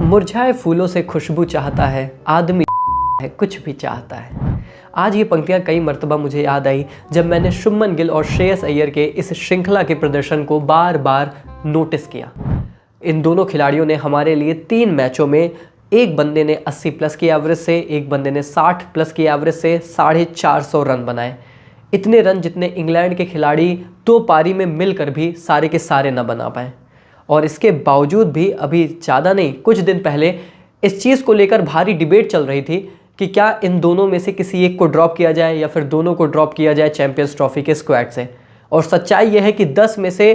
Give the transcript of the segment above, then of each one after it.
मुरझाए फूलों से खुशबू चाहता है, आदमी है कुछ भी चाहता है। आज ये पंक्तियाँ कई मर्तबा मुझे याद आई जब मैंने शुभमन गिल और श्रेयस अय्यर के इस श्रृंखला के प्रदर्शन को बार बार नोटिस किया। इन दोनों खिलाड़ियों ने हमारे लिए 3 मैचों में, एक बंदे ने 80 प्लस की एवरेज से, एक बंदे ने 60 प्लस की एवरेज से 450 रन बनाए। इतने रन जितने इंग्लैंड के खिलाड़ी 2 पारी में मिलकर भी सारे के सारे न बना पाए। और इसके बावजूद भी अभी ज़्यादा नहीं, कुछ दिन पहले इस चीज़ को लेकर भारी डिबेट चल रही थी कि क्या इन दोनों में से किसी एक को ड्रॉप किया जाए या फिर दोनों को ड्रॉप किया जाए चैंपियंस ट्रॉफी के स्क्वाड से। और सच्चाई यह है कि 10 में से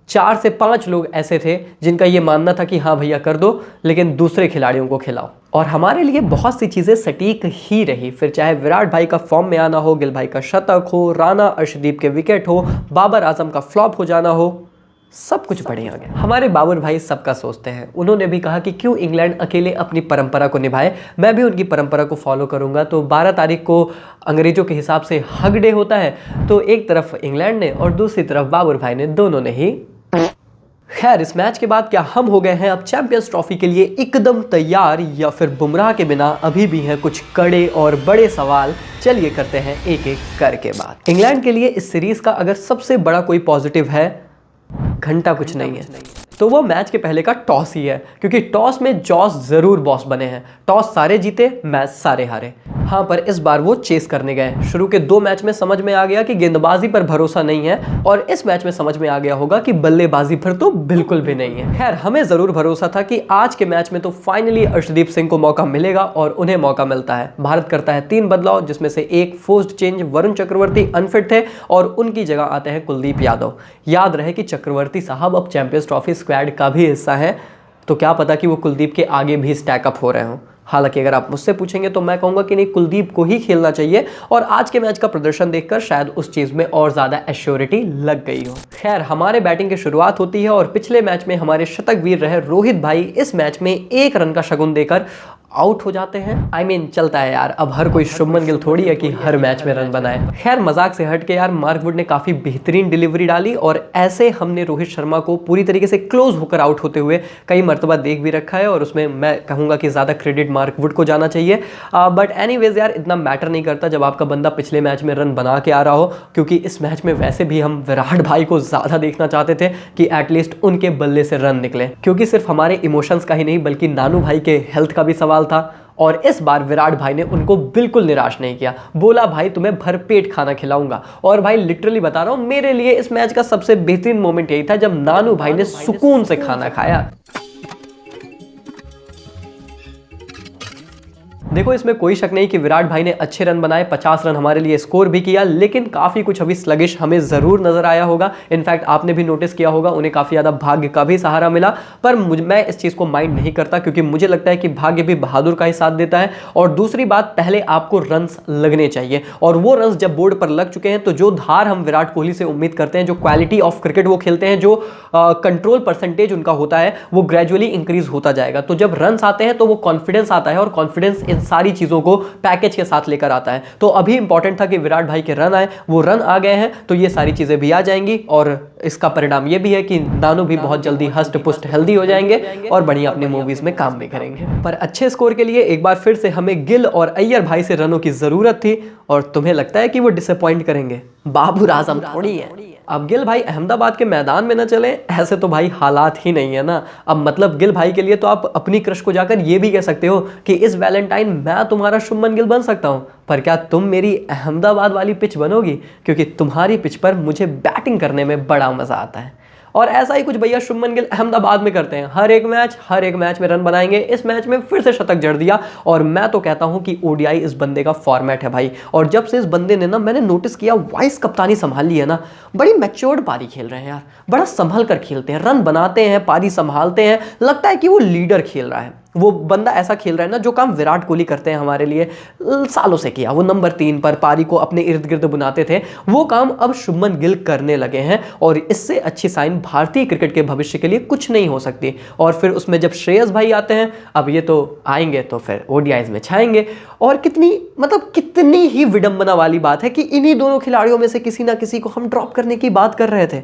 4 से 5 लोग ऐसे थे जिनका ये मानना था कि हाँ भैया कर दो, लेकिन दूसरे खिलाड़ियों को खिलाओ। और हमारे लिए बहुत सी चीज़ें सटीक ही रही, फिर चाहे विराट भाई का फॉर्म में आना हो, गिल भाई का शतक हो, राणा अर्शदीप के विकेट हो, बाबर आजम का फ्लॉप हो जाना हो, सब कुछ बढ़िया गया। हमारे बाबर भाई सबका सोचते हैं। उन्होंने भी कहा कि क्यों इंग्लैंड अकेले अपनी परंपरा को निभाए, मैं भी उनकी परंपरा को फॉलो करूंगा। तो 12 तारीख को अंग्रेजों के हिसाब से हग डे होता है, तो एक तरफ इंग्लैंड ने और दूसरी तरफ बाबर भाई ने, दोनों ने ही। खैर, इस मैच के बाद क्या हम हो गए हैं अब चैंपियंस ट्रॉफी के लिए एकदम तैयार, या फिर बुमराह के बिना अभी भी हैं कुछ कड़े और बड़े सवाल? चलिए करते हैं एक एक करके बात। इंग्लैंड के लिए इस सीरीज का अगर सबसे बड़ा कोई पॉजिटिव है, घंटा कुछ नहीं है, तो वो मैच के पहले का टॉस ही है। क्योंकि टॉस में जॉस जरूर बॉस बने हैं। टॉस सारे जीते, मैच सारे हारे। हाँ, पर इस बार वो चेस करने गए। शुरू के 2 मैच में समझ में आ गया कि गेंदबाजी पर भरोसा नहीं है, और इस मैच में समझ में आ गया होगा कि बल्लेबाजी पर तो बिल्कुल भी नहीं है। खैर, हमें जरूर भरोसा था कि आज के मैच में तो फाइनली अर्शदीप सिंह को मौका मिलेगा, और उन्हें मौका मिलता है। भारत करता है 3 बदलाव, जिसमें से एक forced change. Varun Chakravarthy unfit थे और उनकी जगह आते हैं कुलदीप यादव। याद रहे कि चक्रवर्ती साहब अब चैंपियंस ट्रॉफी स्क्वाड का भी हिस्सा है, तो क्या पता कि वो कुलदीप के आगे भी स्टैकअप हो रहे हों। हालांकि अगर आप मुझसे पूछेंगे तो मैं कहूंगा कि नहीं, कुलदीप को ही खेलना चाहिए, और आज के मैच का प्रदर्शन देखकर शायद उस चीज में और ज्यादा एश्योरिटी लग गई हो। खैर, हमारे बैटिंग की शुरुआत होती है और पिछले मैच में हमारे शतक वीर रहे रोहित भाई इस मैच में 1 रन का शगुन देकर आउट हो जाते हैं। चलता है यार, अब हर कोई शुभमन गिल थोड़ी है कि हर मैच में रन बनाए। खैर, मजाक से हट के यार, मार्क वुड ने काफी बेहतरीन डिलीवरी डाली, और ऐसे हमने रोहित शर्मा को पूरी तरीके से क्लोज होकर आउट होते हुए कई मरतबा देख भी रखा है, और उसमें मैं कहूंगा कि ज्यादा क्रेडिट मार्क वुड को जाना चाहिए। बट एनीवेज यार, इतना मैटर नहीं करता जब आपका बंदा पिछले मैच में रन बना के आ रहा हो, क्योंकि इस मैच में वैसे भी हम विराट भाई को ज्यादा देखना चाहते थे कि एटलीस्ट उनके बल्ले से रन निकले, क्योंकि सिर्फ हमारे इमोशंस का ही नहीं बल्कि नानू भाई के हेल्थ का भी सवाल था। और इस बार विराट भाई ने उनको बिल्कुल निराश नहीं किया। बोला भाई तुम्हें भरपेट खाना खिलाऊंगा। और भाई लिटरली बता रहा हूं, मेरे लिए इस मैच का सबसे बेहतरीन मोमेंट यही था जब नानू भाई ने सुकून से खाना खाया। देखो, इसमें कोई शक नहीं कि विराट भाई ने अच्छे रन बनाए, 50 रन हमारे लिए स्कोर भी किया, लेकिन काफ़ी कुछ अभी स्लगिश हमें ज़रूर नज़र आया होगा। इनफैक्ट आपने भी नोटिस किया होगा, उन्हें काफ़ी ज़्यादा भाग्य का भी सहारा मिला। पर मैं इस चीज़ को माइंड नहीं करता, क्योंकि मुझे लगता है कि भाग्य भी बहादुर का ही साथ देता है। और दूसरी बात, पहले आपको रन्स लगने चाहिए, और वो रन्स जब बोर्ड पर लग चुके हैं तो जो धार हम विराट कोहली से उम्मीद करते हैं, जो क्वालिटी ऑफ क्रिकेट वो खेलते हैं, जो कंट्रोल परसेंटेज उनका होता है, वो ग्रेजुअली इंक्रीज होता जाएगा। तो जब रन्स आते हैं तो वो कॉन्फिडेंस आता है, और कॉन्फिडेंस इन सारी चीजों को पैकेज के साथ लेकर आता है। तो अभी इंपॉर्टेंट था कि विराट भाई के रन आए, वो रन आ गए हैं, तो ये सारी चीजें भी आ जाएंगी, और इसका परिणाम ये भी है कि नानू भी बहुत जल्दी हष्ट पुष्ट हेल्दी हो जाएंगे और बढ़िया अपनी मूवीज में काम भी करेंगे। पर अच्छे स्कोर के लिए एक बार फिर से हमें गिल और अय्यर भाई से रनों की जरूरत थी, और तुम्हें लगता है कि वो डिसअपॉइंट करेंगे? बाबर आजम थोड़ी है। अब गिल भाई अहमदाबाद के मैदान में न चले, ऐसे तो भाई हालात ही नहीं है ना। अब मतलब गिल भाई के लिए तो आप अपनी क्रश को जाकर ये भी कह सकते हो कि इस वैलेंटाइन मैं तुम्हारा शुभमन गिल बन सकता हूं, पर क्या तुम मेरी अहमदाबाद वाली पिच बनोगी? क्योंकि तुम्हारी पिच पर मुझे बैटिंग करने में बड़ा मजा आता है। और ऐसा ही कुछ भैया शुभमन गिल अहमदाबाद में करते हैं। हर एक मैच में रन बनाएंगे। इस मैच में फिर से शतक जड़ दिया, और मैं तो कहता हूं कि ओडीआई इस बंदे का फॉर्मेट है भाई। और जब से इस बंदे ने ना, मैंने नोटिस किया, वाइस कप्तानी संभाल ली है ना, बड़ी मैच्योर्ड पारी खेल रहे हैं यार, बड़ा संभल कर खेलते हैं, रन बनाते हैं, पारी संभालते हैं, लगता है कि वो लीडर खेल रहा है। वो बंदा ऐसा खेल रहा है ना, जो काम विराट कोहली करते हैं हमारे लिए सालों से किया। वो नंबर 3 पर पारी को अपने इर्द गिर्द बुनाते थे, वो काम अब शुभमन गिल करने लगे हैं, और इससे अच्छी साइन भारतीय क्रिकेट के भविष्य के लिए कुछ नहीं हो सकती। और फिर उसमें जब श्रेयस भाई आते हैं, अब ये तो आएंगे तो फिर ओडीआईज में छाएंगे। और कितनी ही विडंबना वाली बात है कि इन्हीं दोनों खिलाड़ियों में से किसी ना किसी को हम ड्रॉप करने की बात कर रहे थे।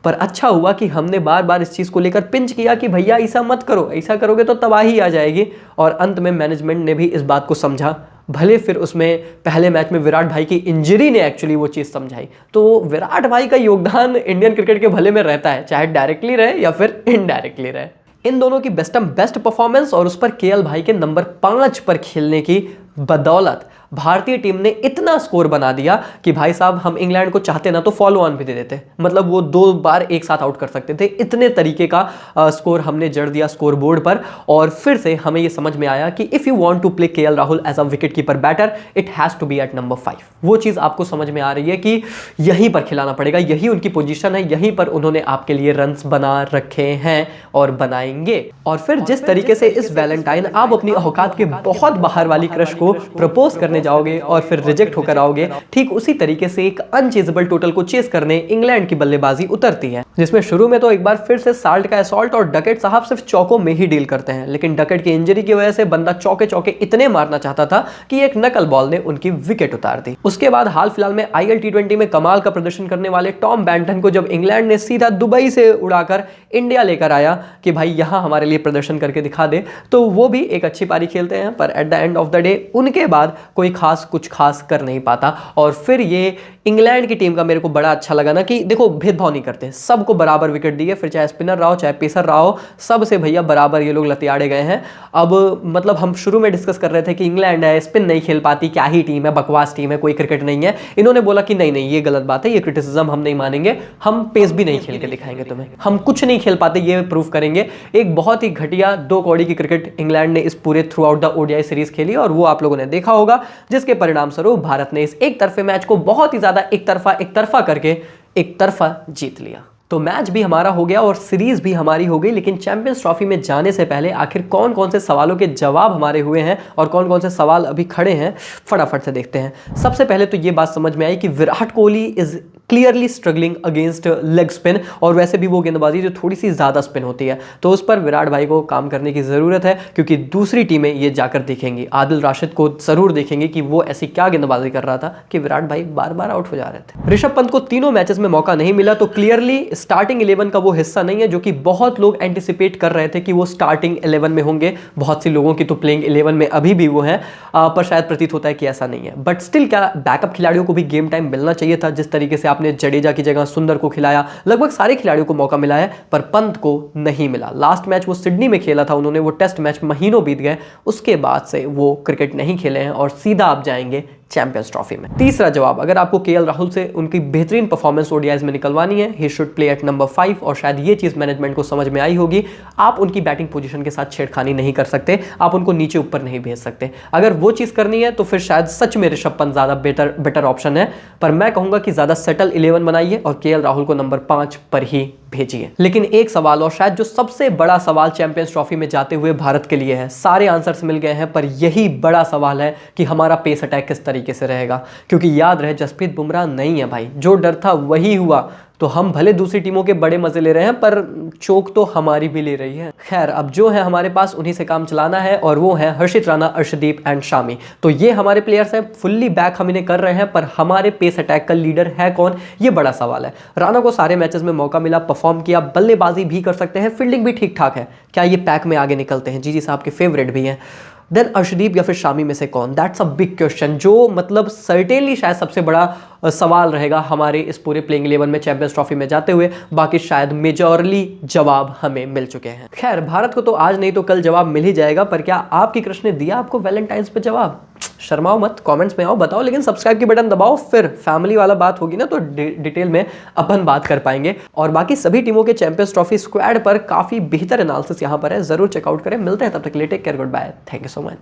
पर अच्छा हुआ कि हमने बार बार इस चीज़ को लेकर पिंच किया कि भैया ऐसा मत करो, ऐसा करोगे तो तबाही आ जाएगी। और अंत में मैनेजमेंट ने भी इस बात को समझा, भले फिर उसमें पहले मैच में विराट भाई की इंजरी ने एक्चुअली वो चीज़ समझाई। तो विराट भाई का योगदान इंडियन क्रिकेट के भले में रहता है, चाहे डायरेक्टली रहे या फिर इनडायरेक्टली रहे। इन दोनों की बेस्ट परफॉर्मेंस और उस पर केएल भाई के नंबर 5 पर खेलने की बदौलत भारतीय टीम ने इतना स्कोर बना दिया कि भाई साहब हम इंग्लैंड को चाहते ना तो फॉलो ऑन भी दे देते, मतलब वो 2 बार एक साथ आउट कर सकते थे। इतने तरीके का स्कोर हमने जड़ दिया स्कोर बोर्ड पर। और फिर से हमें ये समझ में आया कि if you want to play KL Rahul as a wicket keeper batter, it has to be at number 5। वो चीज़ आपको समझ में आ रही है कि यहीं पर खिलाना पड़ेगा, यही उनकी पोजीशन है, यहीं पर उन्होंने आपके लिए रन्स बना रखे हैं और बनाएंगे। और फिर जिस तरीके से इस वैलेंटाइन आप अपनी औकात के बहुत बाहर वाली क्रश को प्रपोज करने जाओगे और फिर रिजेक्ट होकर आओगे, ठीक उसी तरीके से एक अनचेजेबल टोटल को चेस करने इंग्लैंड की बल्लेबाजी उतरती है, जिसमें शुरू में तो एक बार फिर से साल्ट का असॉल्ट और डकेट साहब सिर्फ चौकों में ही डील करते हैं। लेकिन डकेट की इंजरी की वजह से बंदा चौके चौके इतने मारना चाहता था कि एक नकल बॉल ने उनकी विकेट उतार दी। उसके बाद हाल फिलहाल में आईएल टी20 में कमाल का प्रदर्शन करने वाले टॉम बैंटन को जब इंग्लैंड ने सीधा दुबई से उड़ाकर इंडिया लेकर आया कि भाई यहां हमारे लिए प्रदर्शन करके दिखा दे, तो वो भी एक अच्छी पारी खेलते हैं। पर at the end of the day उनके बाद कोई कुछ खास कर नहीं पाता। और फिर ये इंग्लैंड की टीम का मेरे को बड़ा अच्छा लगा ना कि देखो भेदभाव नहीं करते, सबको बराबर विकेट दिए, फिर चाहे स्पिनर रहा हो चाहे पेसर रहा हो, सबसे भैया बराबर ये लोग लतियाड़े गए हैं। अब मतलब हम शुरू में डिस्कस कर रहे थे कि इंग्लैंड है, स्पिन नहीं खेल पाती, क्या ही टीम है, बकवास टीम है, कोई क्रिकेट नहीं है। इन्होंने बोला कि नहीं नहीं ये गलत बात है, ये क्रिटिसिज्म हम नहीं मानेंगे, हम पेस भी नहीं खेल के दिखाएंगे तुम्हें, हम कुछ नहीं खेल पाते ये प्रूव करेंगे। एक बहुत ही घटिया 2 कौड़ी की क्रिकेट इंग्लैंड ने इस पूरे through out the ODI series खेली और वो आप लोगों ने देखा होगा, जिसके परिणाम स्वरूप भारत ने इस एक तरफे मैच को बहुत ही ज्यादा एक तरफा करके एक तरफा जीत लिया। तो मैच भी हमारा हो गया और सीरीज भी हमारी हो गई। लेकिन चैंपियंस ट्रॉफी में जाने से पहले आखिर कौन कौन से सवालों के जवाब हमारे हुए हैं और कौन कौन से सवाल अभी खड़े हैं, फटाफट से देखते हैं। सबसे पहले तो ये बात समझ में आई कि Virat Kohli is clearly struggling against leg spin, और वैसे भी वो गेंदबाजी जो थोड़ी सी ज़्यादा स्पिन होती है, तो उस पर विराट भाई को काम करने की ज़रूरत है, क्योंकि दूसरी टीमें ये जाकर देखेंगी, आदिल राशिद को ज़रूर देखेंगे कि वो ऐसी क्या गेंदबाजी कर रहा था कि विराट भाई बार बार आउट हो जा रहे थे। ऋषभ पंत को तीनों मैचेस में मौका नहीं मिला, तो क्लियरली स्टार्टिंग 11 का वो हिस्सा नहीं है जो कि बहुत लोग एंटिसिपेट कर रहे थे कि वो स्टार्टिंग 11 में होंगे। बहुत सी लोगों की तो प्लेइंग 11 में अभी भी वो हैं, पर शायद प्रतीत होता है कि ऐसा नहीं है। बट स्टिल क्या बैकअप खिलाड़ियों को भी गेम टाइम मिलना चाहिए था। जिस तरीके से आपने जडेजा की जगह सुंदर को खिलाया, लगभग सारे खिलाड़ियों को मौका मिला है, पर पंत को नहीं मिला। लास्ट मैच वो सिडनी में खेला था उन्होंने, वो टेस्ट मैच महीनों बीत गए, उसके बाद से वो क्रिकेट नहीं खेले हैं और सीधा आप जाएंगे चैंपियंस ट्रॉफी में। तीसरा जवाब, अगर आपको केएल राहुल से उनकी बेहतरीन परफॉर्मेंस ओडीआईज में निकलवानी है, he should play at number 5, और शायद ये चीज मैनेजमेंट को समझ में आई होगी। आप उनकी बैटिंग पोजीशन के साथ छेड़खानी नहीं कर सकते, आप उनको नीचे ऊपर नहीं भेज सकते। अगर वो चीज करनी है तो फिर शायद सच में ऋषभ पंत ज्यादा बेटर ऑप्शन है, पर मैं कहूंगा कि ज्यादा सेटल 11 बनाइए और केएल राहुल को नंबर 5 पर ही भेजिए। लेकिन एक सवाल, और शायद जो सबसे बड़ा सवाल चैंपियंस ट्रॉफी में जाते हुए भारत के लिए है, सारे आंसर्स मिल गए हैं, पर यही बड़ा सवाल है कि हमारा पेस अटैक किस तरीके से रहेगा। क्योंकि याद रहे जसप्रीत बुमराह नहीं है भाई, जो डर था वही हुआ। तो हम भले दूसरी टीमों के बड़े मजे ले रहे हैं, पर चोक तो हमारी भी ले रही है। खैर, अब जो है हमारे पास उन्हीं से काम चलाना है, और वो है हर्षित राणा, अर्शदीप एंड शामी। तो ये हमारे प्लेयर्स हैं, फुल्ली बैक हम इन्हें कर रहे हैं, पर हमारे पेस अटैक का लीडर है कौन, ये बड़ा सवाल है। राणा को सारे मैचेस में मौका मिला, परफॉर्म किया, बल्लेबाजी भी कर सकते हैं, फील्डिंग भी ठीक ठाक है। क्या ये पैक में आगे निकलते हैं? जी साहब के फेवरेट भी हैं। देन अर्शदीप या फिर शामी में से कौन? दैट्स अ बिग क्वेश्चन, जो मतलब सर्टेनली शायद सबसे बड़ा सवाल रहेगा हमारे इस पूरे प्लेइंग 11 में चैंपियंस ट्रॉफी में जाते हुए। बाकी शायद मेजॉरली जवाब हमें मिल चुके हैं। खैर, भारत को तो आज नहीं तो कल जवाब मिल ही जाएगा, पर क्या आपकी कृष्ण ने दिया आपको वैलेंटाइंस पे जवाब? शर्माओ मत, कमेंट्स में आओ, बताओ, लेकिन सब्सक्राइब की बटन दबाओ, फिर फैमिली वाला बात होगी ना तो डिटेल में अपन बात कर पाएंगे। और बाकी सभी टीमों के चैंपियंस ट्रॉफी स्क्वाड पर काफी बेहतर एनालिसिस यहाँ पर है, जरूर चेकआउट करें। मिलते हैं तब तक के लिए, take care, good bye, thank you so much.